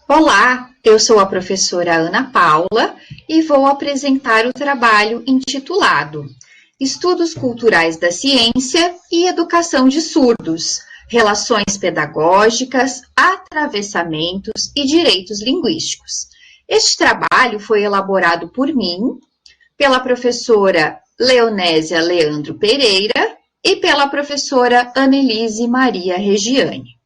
Olá, eu sou a professora Ana Paula e vou apresentar o trabalho intitulado Estudos Culturais da Ciência e Educação de Surdos, Relações Pedagógicas, Atravessamentos e Direitos Linguísticos. Este trabalho foi elaborado por mim, pela professora Leonésia Leandro Pereira e pela professora Annelise Maria Regiane.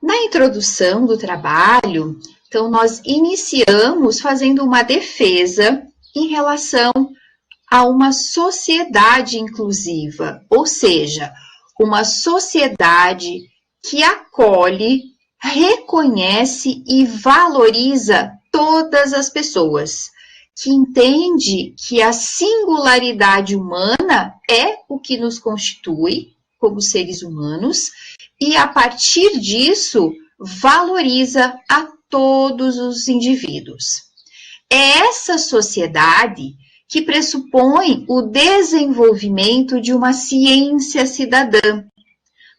Na introdução do trabalho, então, nós iniciamos fazendo uma defesa em relação a uma sociedade inclusiva, ou seja, uma sociedade que acolhe, reconhece e valoriza todas as pessoas, que entende que a singularidade humana é o que nos constitui como seres humanos, e a partir disso valoriza a todos os indivíduos. É essa sociedade que pressupõe o desenvolvimento de uma ciência cidadã,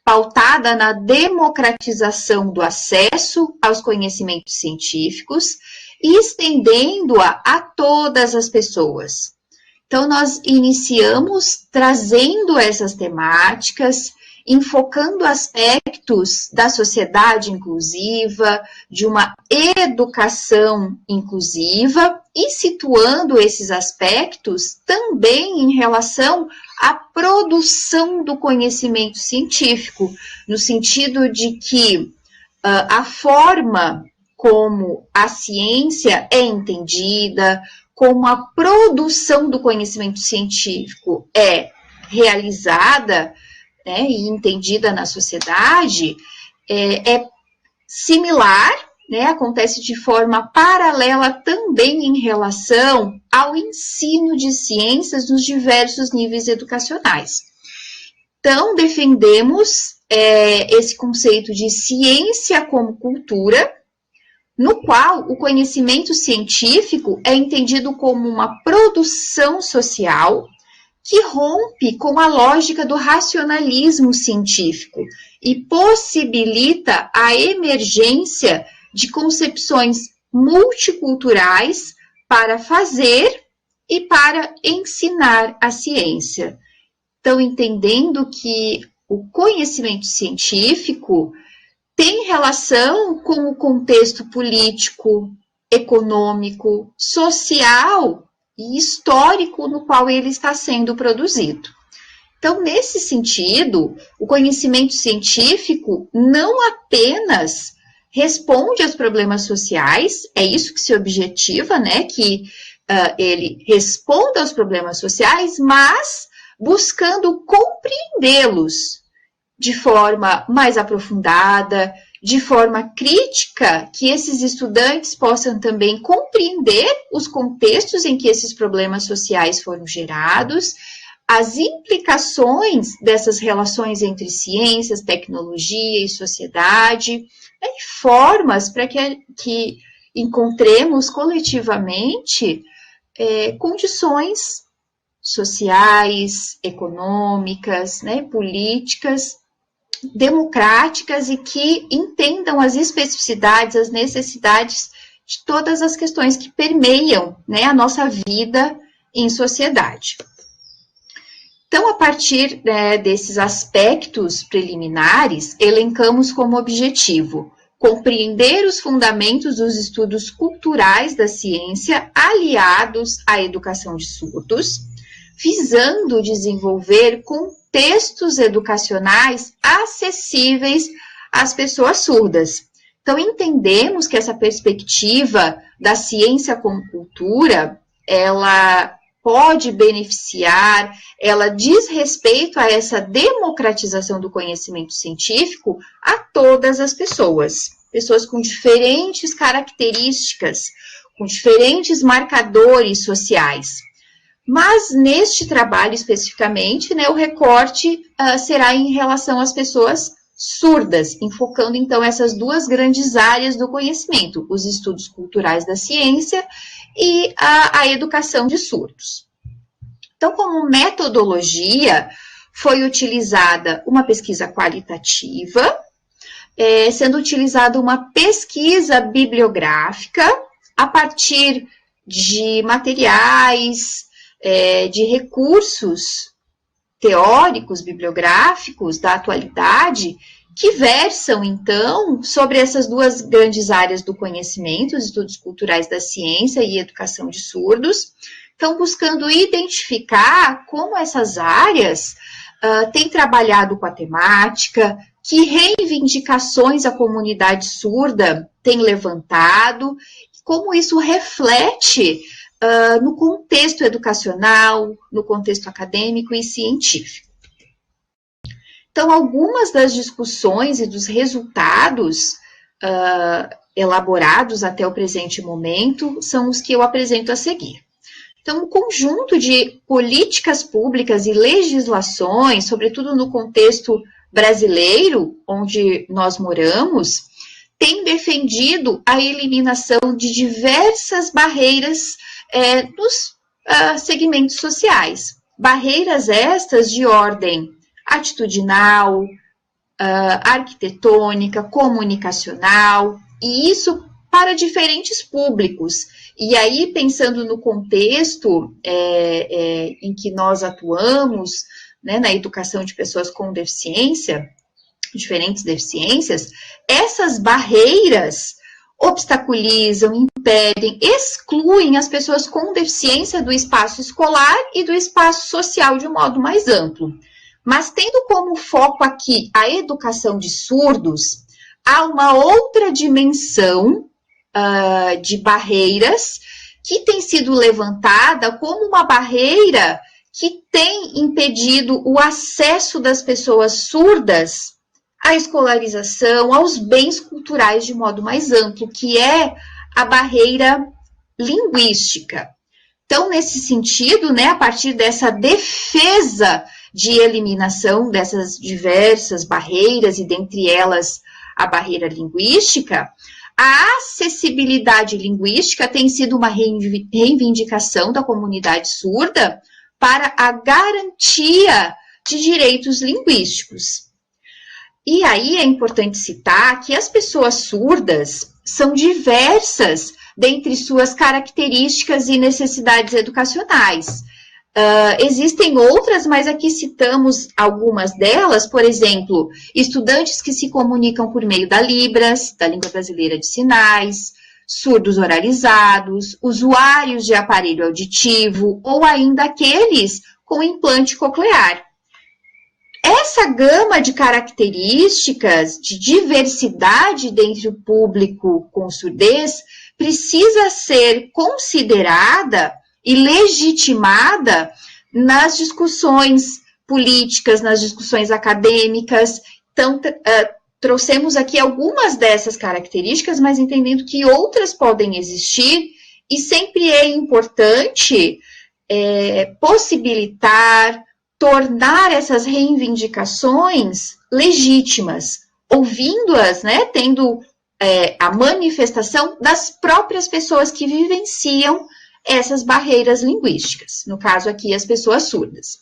pautada na democratização do acesso aos conhecimentos científicos e estendendo-a a todas as pessoas. Então, nós iniciamos trazendo essas temáticas, enfocando aspectos da sociedade inclusiva, de uma educação inclusiva e situando esses aspectos também em relação à produção do conhecimento científico, no sentido de que a forma como a ciência é entendida, como a produção do conhecimento científico é realizada, né, e entendida na sociedade, é similar, né, acontece de forma paralela também em relação ao ensino de ciências nos diversos níveis educacionais. Então, defendemos esse conceito de ciência como cultura, no qual o conhecimento científico é entendido como uma produção social que rompe com a lógica do racionalismo científico e possibilita a emergência de concepções multiculturais para fazer e para ensinar a ciência. Então, entendendo que o conhecimento científico tem relação com o contexto político, econômico, social e histórico no qual ele está sendo produzido. Então, nesse sentido, o conhecimento científico não apenas responde aos problemas sociais, é isso que se objetiva, né, que ele responda aos problemas sociais, mas buscando compreendê-los de forma mais aprofundada, de forma crítica, que esses estudantes possam também compreender os contextos em que esses problemas sociais foram gerados, as implicações dessas relações entre ciências, tecnologia e sociedade, né, e formas para que encontremos coletivamente condições sociais, econômicas, né, políticas, democráticas e que entendam as especificidades, as necessidades de todas as questões que permeiam, né, a nossa vida em sociedade. Então, a partir desses aspectos preliminares, elencamos como objetivo compreender os fundamentos dos estudos culturais da ciência aliados à educação de surdos, visando desenvolver contextos educacionais acessíveis às pessoas surdas. Então, entendemos que essa perspectiva da ciência como cultura, ela pode beneficiar, ela diz respeito a essa democratização do conhecimento científico a todas as pessoas. Pessoas com diferentes características, com diferentes marcadores sociais. Mas, neste trabalho especificamente, né, o recorte será em relação às pessoas surdas, enfocando, então, essas duas grandes áreas do conhecimento, os estudos culturais da ciência e a educação de surdos. Então, como metodologia, foi utilizada uma pesquisa qualitativa, sendo utilizada uma pesquisa bibliográfica a partir de materiais, de recursos teóricos, bibliográficos da atualidade, que versam, então, sobre essas duas grandes áreas do conhecimento, os estudos culturais da ciência e educação de surdos, então buscando identificar como essas áreas têm trabalhado com a temática, que reivindicações a comunidade surda tem levantado, como isso reflete no contexto educacional, no contexto acadêmico e científico. Então, algumas das discussões e dos resultados elaborados até o presente momento são os que eu apresento a seguir. Então, um conjunto de políticas públicas e legislações, sobretudo no contexto brasileiro, onde nós moramos, tem defendido a eliminação de diversas barreiras nos segmentos sociais. Barreiras estas de ordem atitudinal, arquitetônica, comunicacional, e isso para diferentes públicos. E aí, pensando no contexto em que nós atuamos, né, na educação de pessoas com deficiência, diferentes deficiências, essas barreiras obstaculizam, impedem, excluem as pessoas com deficiência do espaço escolar e do espaço social de um modo mais amplo. Mas tendo como foco aqui a educação de surdos, há uma outra dimensão de barreiras que tem sido levantada como uma barreira que tem impedido o acesso das pessoas surdas à escolarização, aos bens culturais de modo mais amplo, que é a barreira linguística. Então, nesse sentido, né, a partir dessa defesa de eliminação dessas diversas barreiras, e dentre elas a barreira linguística, a acessibilidade linguística tem sido uma reivindicação da comunidade surda para a garantia de direitos linguísticos. E aí é importante citar que as pessoas surdas são diversas dentre suas características e necessidades educacionais. Existem outras, mas aqui citamos algumas delas, por exemplo, estudantes que se comunicam por meio da Libras, da Língua Brasileira de Sinais, surdos oralizados, usuários de aparelho auditivo ou ainda aqueles com implante coclear. Essa gama de características, de diversidade dentre o público com surdez, precisa ser considerada e legitimada nas discussões políticas, nas discussões acadêmicas. Então, trouxemos aqui algumas dessas características, mas entendendo que outras podem existir, e sempre é importante possibilitar, tornar essas reivindicações legítimas, ouvindo-as, né, tendo a manifestação das próprias pessoas que vivenciam essas barreiras linguísticas, no caso aqui as pessoas surdas.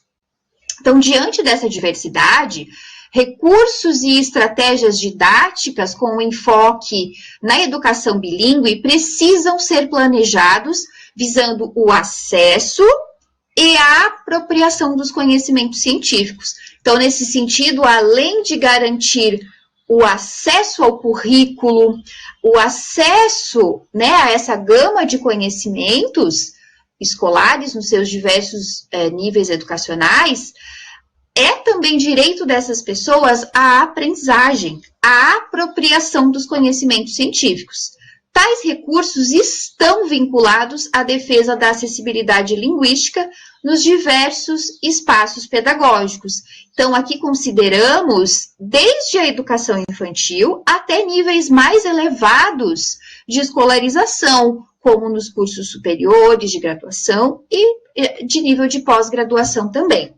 Então, diante dessa diversidade, recursos e estratégias didáticas com enfoque na educação bilíngue precisam ser planejados visando o acesso e a apropriação dos conhecimentos científicos. Então, nesse sentido, além de garantir o acesso ao currículo, o acesso, né, a essa gama de conhecimentos escolares nos seus diversos níveis educacionais, é também direito dessas pessoas a aprendizagem, a apropriação dos conhecimentos científicos. Tais recursos estão vinculados à defesa da acessibilidade linguística nos diversos espaços pedagógicos. Então, aqui consideramos desde a educação infantil até níveis mais elevados de escolarização, como nos cursos superiores de graduação e de nível de pós-graduação também.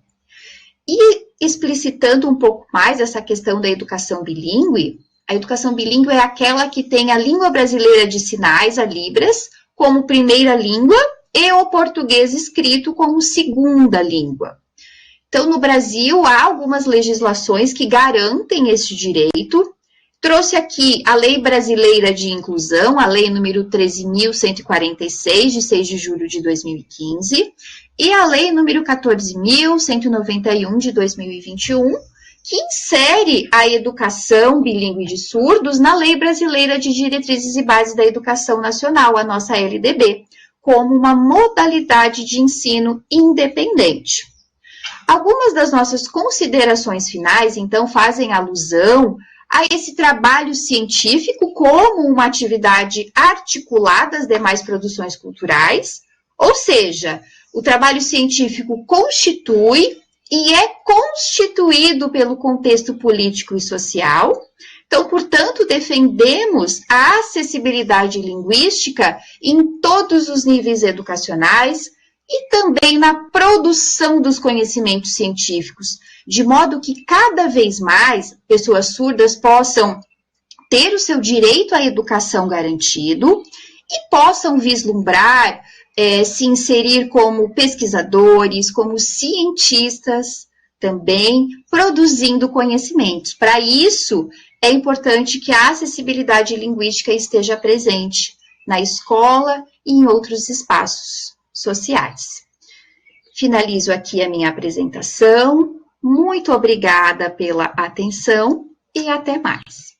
E explicitando um pouco mais essa questão da educação bilíngue, a educação bilíngue é aquela que tem a língua brasileira de sinais, a Libras, como primeira língua e o português escrito como segunda língua. Então, no Brasil, há algumas legislações que garantem esse direito. Trouxe aqui a Lei Brasileira de Inclusão, a Lei número 13.146, de 6 de julho de 2015, e a Lei número 14.191, de 2021, que insere a educação bilíngue de surdos na Lei Brasileira de Diretrizes e Bases da Educação Nacional, a nossa LDB, como uma modalidade de ensino independente. Algumas das nossas considerações finais, então, fazem alusão a esse trabalho científico como uma atividade articulada às demais produções culturais, ou seja, o trabalho científico constitui e é constituído pelo contexto político e social. Então, portanto, defendemos a acessibilidade linguística em todos os níveis educacionais e também na produção dos conhecimentos científicos, de modo que cada vez mais pessoas surdas possam ter o seu direito à educação garantido e possam vislumbrar, se inserir como pesquisadores, como cientistas, também produzindo conhecimentos. Para isso, é importante que a acessibilidade linguística esteja presente na escola e em outros espaços sociais. Finalizo aqui a minha apresentação. Muito obrigada pela atenção e até mais.